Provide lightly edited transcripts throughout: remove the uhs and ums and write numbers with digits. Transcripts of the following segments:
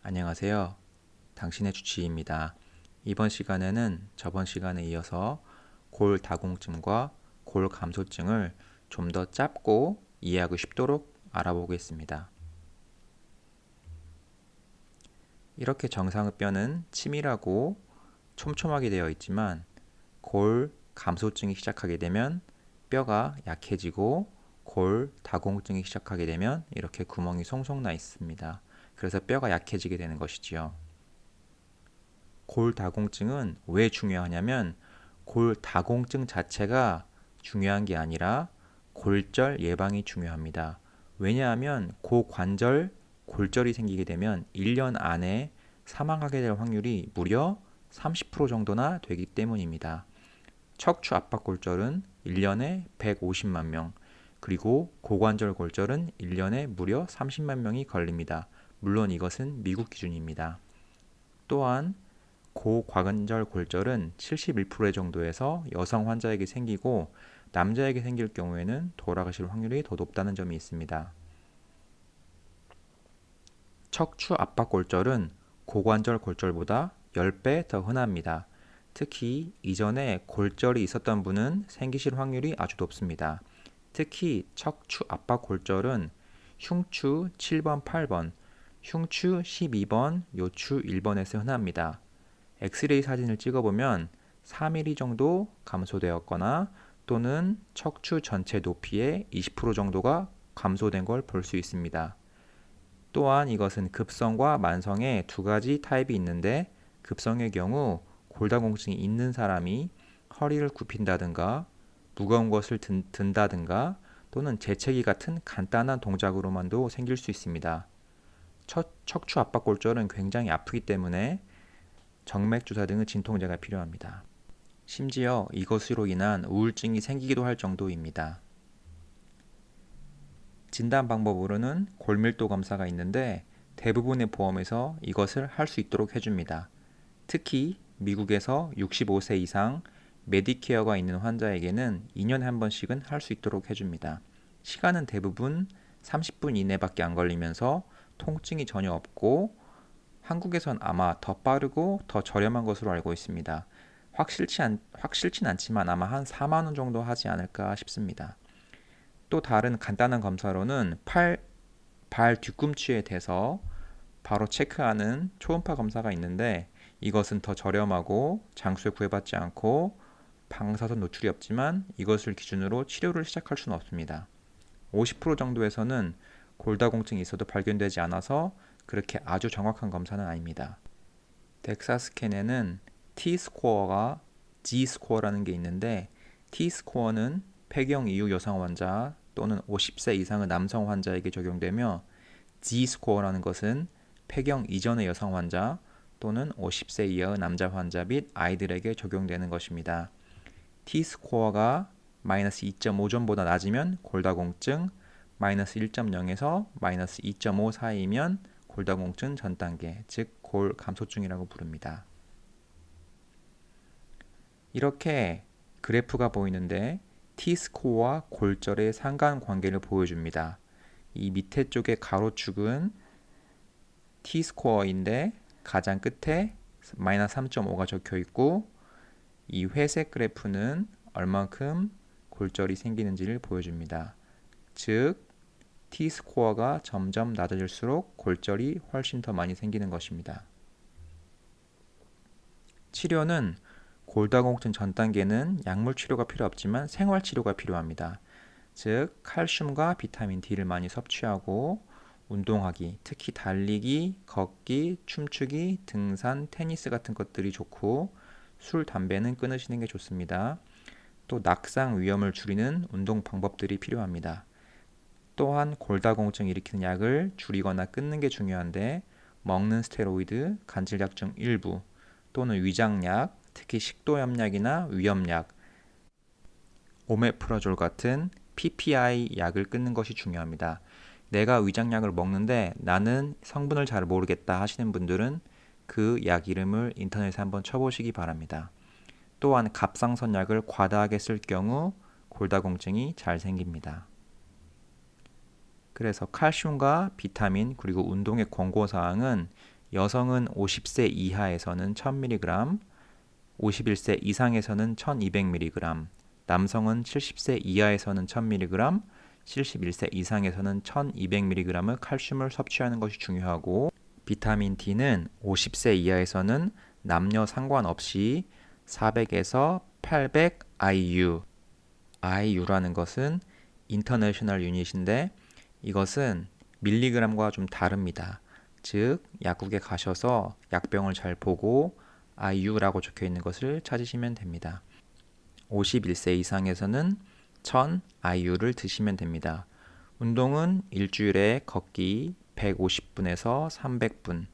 안녕하세요. 당신의 주치의입니다. 이번 시간에는 저번 시간에 이어서 골다공증과 골감소증을 좀 더 짧고 이해하기 쉽도록 알아보겠습니다. 이렇게 정상의 뼈는 치밀하고 촘촘하게 되어 있지만 골감소증이 시작하게 되면 뼈가 약해지고 골다공증이 시작하게 되면 이렇게 구멍이 송송 나 있습니다. 그래서 뼈가 약해지게 되는 것이지요. 골다공증은 왜 중요하냐면 골다공증 자체가 중요한 게 아니라 골절 예방이 중요합니다. 왜냐하면 고관절 골절이 생기게 되면 1년 안에 사망하게 될 확률이 무려 30% 정도나 되기 때문입니다. 척추 압박 골절은 1년에 150만 명, 그리고 고관절 골절은 1년에 무려 30만 명이 걸립니다. 물론 이것은 미국 기준입니다. 또한 고관절 골절은 71% 정도에서 여성 환자에게 생기고 남자에게 생길 경우에는 돌아가실 확률이 더 높다는 점이 있습니다. 척추 압박 골절은 고관절 골절보다 10배 더 흔합니다. 특히 이전에 골절이 있었던 분은 생기실 확률이 아주 높습니다. 특히 척추 압박 골절은 흉추 7번, 8번, 흉추 12번, 요추 1번에서 흔합니다. 엑스레이 사진을 찍어보면 4mm 정도 감소되었거나 또는 척추 전체 높이의 20% 정도가 감소된 걸 볼 수 있습니다. 또한 이것은 급성과 만성의 두 가지 타입이 있는데 급성의 경우 골다공증이 있는 사람이 허리를 굽힌다든가 무거운 것을 든다든가 또는 재채기 같은 간단한 동작으로만도 생길 수 있습니다. 척추 압박 골절은 굉장히 아프기 때문에 정맥 주사 등의 진통제가 필요합니다. 심지어 이것으로 인한 우울증이 생기기도 할 정도입니다. 진단 방법으로는 골밀도 검사가 있는데 대부분의 보험에서 이것을 할 수 있도록 해줍니다. 특히 미국에서 65세 이상 메디케어가 있는 환자에게는 2년에 한 번씩은 할 수 있도록 해줍니다. 시간은 대부분 30분 이내밖에 안 걸리면서 통증이 전혀 없고 한국에선 아마 더 빠르고 더 저렴한 것으로 알고 있습니다. 확실치 않지만 아마 한 4만 원 정도 하지 않을까 싶습니다. 또 다른 간단한 검사로는 발 뒤꿈치에 대서 바로 체크하는 초음파 검사가 있는데 이것은 더 저렴하고 장수에 구애받지 않고 방사선 노출이 없지만 이것을 기준으로 치료를 시작할 수는 없습니다. 50% 정도에서는 골다공증이 있어도 발견되지 않아서 그렇게 아주 정확한 검사는 아닙니다. 덱사 스캔에는 T-스코어가 G-스코어라는 게 있는데 T-스코어는 폐경 이후 여성 환자 또는 50세 이상의 남성 환자에게 적용되며 G-스코어라는 것은 폐경 이전의 여성 환자 또는 50세 이하의 남자 환자 및 아이들에게 적용되는 것입니다. T-스코어가 마이너스 2.5점보다 낮으면 골다공증, 마이너스 1.0에서 마이너스 2.5 사이면 골다공증 전 단계, 즉 골감소증이라고 부릅니다. 이렇게 그래프가 보이는데 T스코어와 골절의 상관관계를 보여줍니다. 이 밑에 쪽의 가로축은 T스코어인데 가장 끝에 마이너스 3.5가 적혀 있고 이 회색 그래프는 얼만큼 골절이 생기는지를 보여줍니다. 즉 T스코어가 점점 낮아질수록 골절이 훨씬 더 많이 생기는 것입니다. 치료는 골다공증 전 단계는 약물 치료가 필요 없지만 생활 치료가 필요합니다. 즉 칼슘과 비타민 D를 많이 섭취하고 운동하기, 특히 달리기, 걷기, 춤추기, 등산, 테니스 같은 것들이 좋고 술, 담배는 끊으시는 게 좋습니다. 또 낙상 위험을 줄이는 운동 방법들이 필요합니다. 또한 골다공증 일으키는 약을 줄이거나 끊는 게 중요한데 먹는 스테로이드, 간질약 중 일부 또는 위장약, 특히 식도염약이나 위염약, 오메프라졸 같은 PPI 약을 끊는 것이 중요합니다. 내가 위장약을 먹는데 나는 성분을 잘 모르겠다 하시는 분들은 그 약 이름을 인터넷에 한번 쳐보시기 바랍니다. 또한 갑상선 약을 과다하게 쓸 경우 골다공증이 잘 생깁니다. 그래서 칼슘과 비타민 그리고 운동의 권고사항은 여성은 50세 이하에서는 1000mg, 51세 이상에서는 1200mg, 남성은 70세 이하에서는 1000mg, 71세 이상에서는 1200mg의 칼슘을 섭취하는 것이 중요하고, 비타민 D는 50세 이하에서는 남녀 상관없이 400에서 800 IU. IU라는 것은 인터내셔널 유닛인데 이것은 밀리그램과 좀 다릅니다. 즉, 약국에 가셔서 약병을 잘 보고 IU라고 적혀 있는 것을 찾으시면 됩니다. 51세 이상에서는 1000 IU를 드시면 됩니다. 운동은 일주일에 걷기 150분에서 300분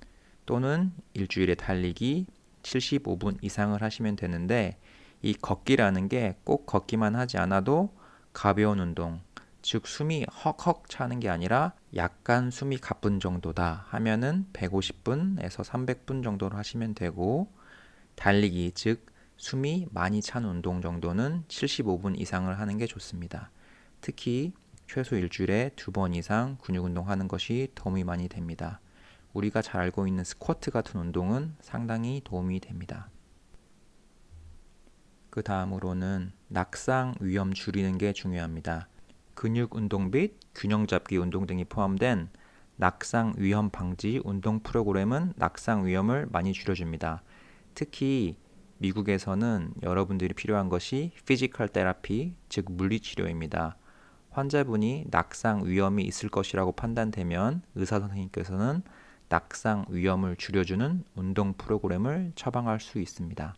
또는 일주일에 달리기 75분 이상을 하시면 되는데, 이 걷기라는 게 꼭 걷기만 하지 않아도 가벼운 운동, 즉 숨이 헉헉 차는 게 아니라 약간 숨이 가쁜 정도다 하면은 150분에서 300분 정도로 하시면 되고, 달리기, 즉 숨이 많이 찬 운동 정도는 75분 이상을 하는 게 좋습니다. 특히 최소 일주일에 2번 이상 근육 운동하는 것이 도움이 많이 됩니다. 우리가 잘 알고 있는 스쿼트 같은 운동은 상당히 도움이 됩니다. 그 다음으로는 낙상 위험 줄이는 게 중요합니다. 근육 운동 및 균형 잡기 운동 등이 포함된 낙상 위험 방지 운동 프로그램은 낙상 위험을 많이 줄여줍니다. 특히 미국에서는 여러분들이 필요한 것이 피지컬 테라피, 즉 물리치료입니다. 환자분이 낙상 위험이 있을 것이라고 판단되면 의사 선생님께서는 낙상 위험을 줄여주는 운동 프로그램을 처방할 수 있습니다.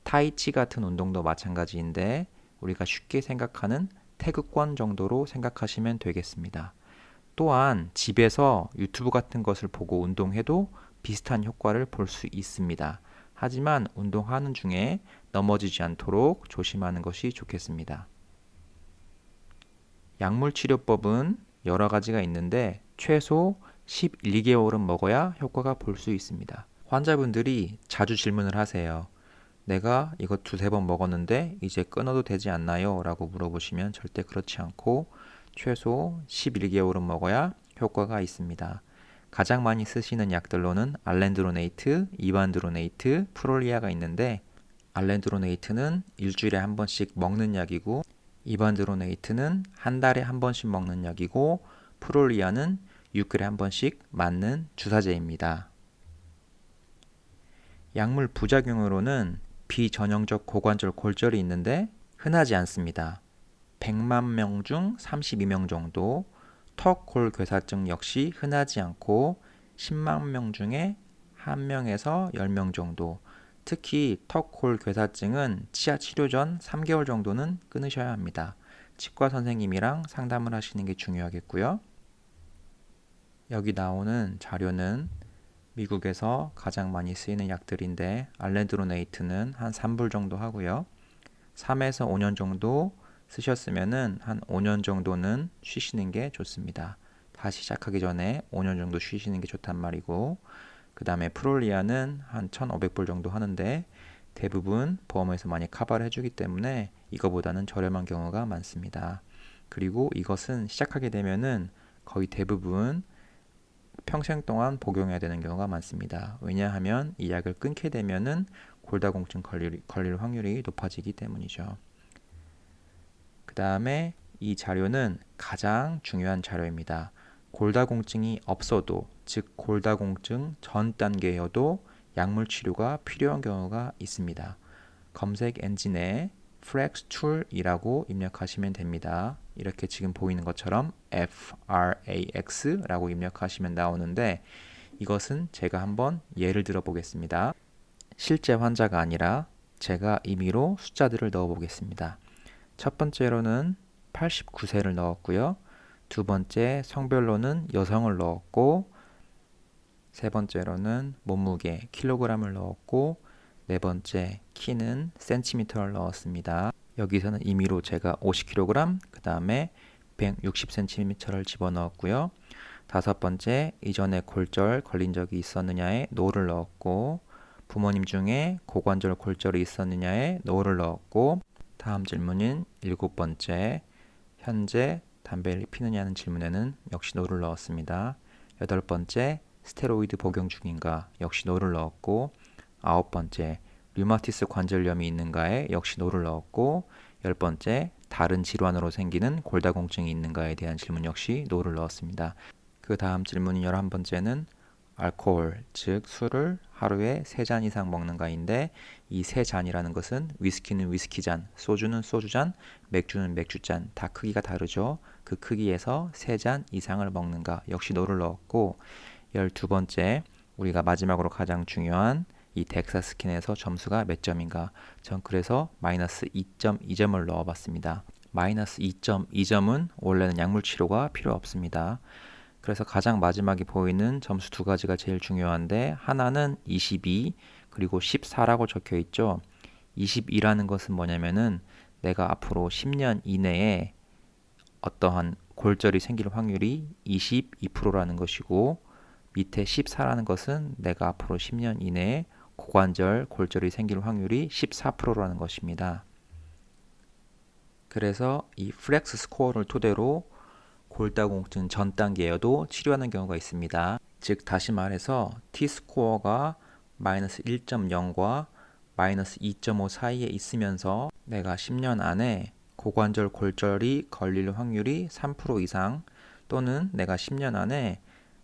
타이치 같은 운동도 마찬가지인데 우리가 쉽게 생각하는 태극권 정도로 생각하시면 되겠습니다. 또한 집에서 유튜브 같은 것을 보고 운동해도 비슷한 효과를 볼 수 있습니다. 하지만 운동하는 중에 넘어지지 않도록 조심하는 것이 좋겠습니다. 약물 치료법은 여러 가지가 있는데 최소 11개월은 먹어야 효과가 볼 수 있습니다. 환자분들이 자주 질문을 하세요. 내가 이거 2-3번 먹었는데 이제 끊어도 되지 않나요? 라고 물어보시면 절대 그렇지 않고 최소 11개월은 먹어야 효과가 있습니다. 가장 많이 쓰시는 약들로는 알렌드로네이트, 이반드로네이트, 프롤리아가 있는데, 알렌드로네이트는 일주일에 한 번씩 먹는 약이고 이반드로네이트는 한 달에 한 번씩 먹는 약이고 프롤리아는 6개월에 한 번씩 맞는 주사제입니다. 약물 부작용으로는 비전형적 고관절 골절이 있는데 흔하지 않습니다. 100만 명 중 32명 정도, 턱골괴사증 역시 흔하지 않고 10만 명 중에 1명에서 10명 정도. 특히 턱골괴사증은 치아 치료 전 3개월 정도는 끊으셔야 합니다. 치과 선생님이랑 상담을 하시는 게 중요하겠고요. 여기 나오는 자료는 미국에서 가장 많이 쓰이는 약들인데 알렌드로네이트는 한 3불 정도 하고요. 3에서 5년 정도 쓰셨으면은 한 5년 정도는 쉬시는 게 좋습니다. 다시 시작하기 전에 5년 정도 쉬시는 게 좋단 말이고, 그 다음에 프롤리아는 한 1,500불 정도 하는데 대부분 보험에서 많이 커버를 해주기 때문에 이거보다는 저렴한 경우가 많습니다. 그리고 이것은 시작하게 되면은 거의 대부분 평생 동안 복용해야 되는 경우가 많습니다. 왜냐하면 이 약을 끊게 되면은 골다공증 걸릴 확률이 높아지기 때문이죠. 그 다음에 이 자료는 가장 중요한 자료입니다. 골다공증이 없어도, 즉 골다공증 전 단계여도 약물 치료가 필요한 경우가 있습니다. 검색 엔진에 Frax2이라고 입력하시면 됩니다. 이렇게 지금 보이는 것처럼 FRAX라고 입력하시면 나오는데, 이것은 제가 한번 예를 들어 보겠습니다. 실제 환자가 아니라 제가 임의로 숫자들을 넣어 보겠습니다. 첫 번째로는 89세를 넣었고요. 두 번째 성별로는 여성을 넣었고, 세 번째로는 몸무게 킬로그램을 넣었고, 네 번째 키는 센티미터를 넣었습니다. 여기서는 임의로 제가 50kg, 그 다음에 160cm를 집어넣었고요. 다섯 번째, 이전에 골절 걸린 적이 있었느냐에 노를 넣었고, 부모님 중에 고관절 골절이 있었느냐에 노를 넣었고, 다음 질문인 일곱 번째, 현재 담배를 피느냐는 질문에는 역시 노를 넣었습니다. 여덟 번째, 스테로이드 복용 중인가? 역시 노를 넣었고, 9번째, 류마티스 관절염이 있는가에 역시 노를 넣었고, 10번째, 다른 질환으로 생기는 골다공증이 있는가에 대한 질문 역시 노를 넣었습니다. 그 다음 질문인 11번째는 알코올, 즉 술을 하루에 3잔 이상 먹는가인데, 이 3잔이라는 것은 위스키는 위스키잔, 소주는 소주잔, 맥주는 맥주잔, 다 크기가 다르죠. 그 크기에서 3잔 이상을 먹는가 역시 노를 넣었고, 12번째, 우리가 마지막으로 가장 중요한 이 덱사스킨에서 점수가 몇 점인가? 전 그래서 마이너스 2.2점을 넣어봤습니다. 마이너스 2.2점은 원래는 약물 치료가 필요 없습니다. 그래서 가장 마지막에 보이는 점수 두 가지가 제일 중요한데, 하나는 22 그리고 14라고 적혀 있죠. 22라는 것은 뭐냐면은 내가 앞으로 10년 이내에 어떠한 골절이 생길 확률이 22%라는 것이고, 밑에 14라는 것은 내가 앞으로 10년 이내에 고관절 골절이 생길 확률이 14%라는 것입니다. 그래서 이 플렉스 스코어를 토대로 골다공증 전 단계여도 치료하는 경우가 있습니다. 즉 다시 말해서 T스코어가 마이너스 1.0과 마이너스 2.5 사이에 있으면서 내가 10년 안에 고관절 골절이 걸릴 확률이 3% 이상, 또는 내가 10년 안에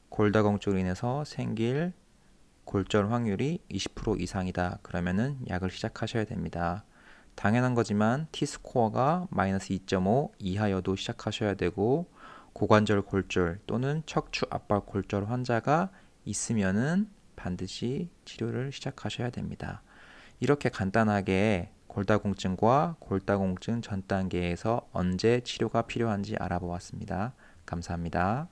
골다공증으로 인해서 생길 골절 확률이 20% 이상이다. 그러면은 약을 시작하셔야 됩니다. 당연한 거지만 T스코어가 마이너스 2.5 이하여도 시작하셔야 되고, 고관절 골절 또는 척추 압박 골절 환자가 있으면은 반드시 치료를 시작하셔야 됩니다. 이렇게 간단하게 골다공증과 골다공증 전 단계에서 언제 치료가 필요한지 알아보았습니다. 감사합니다.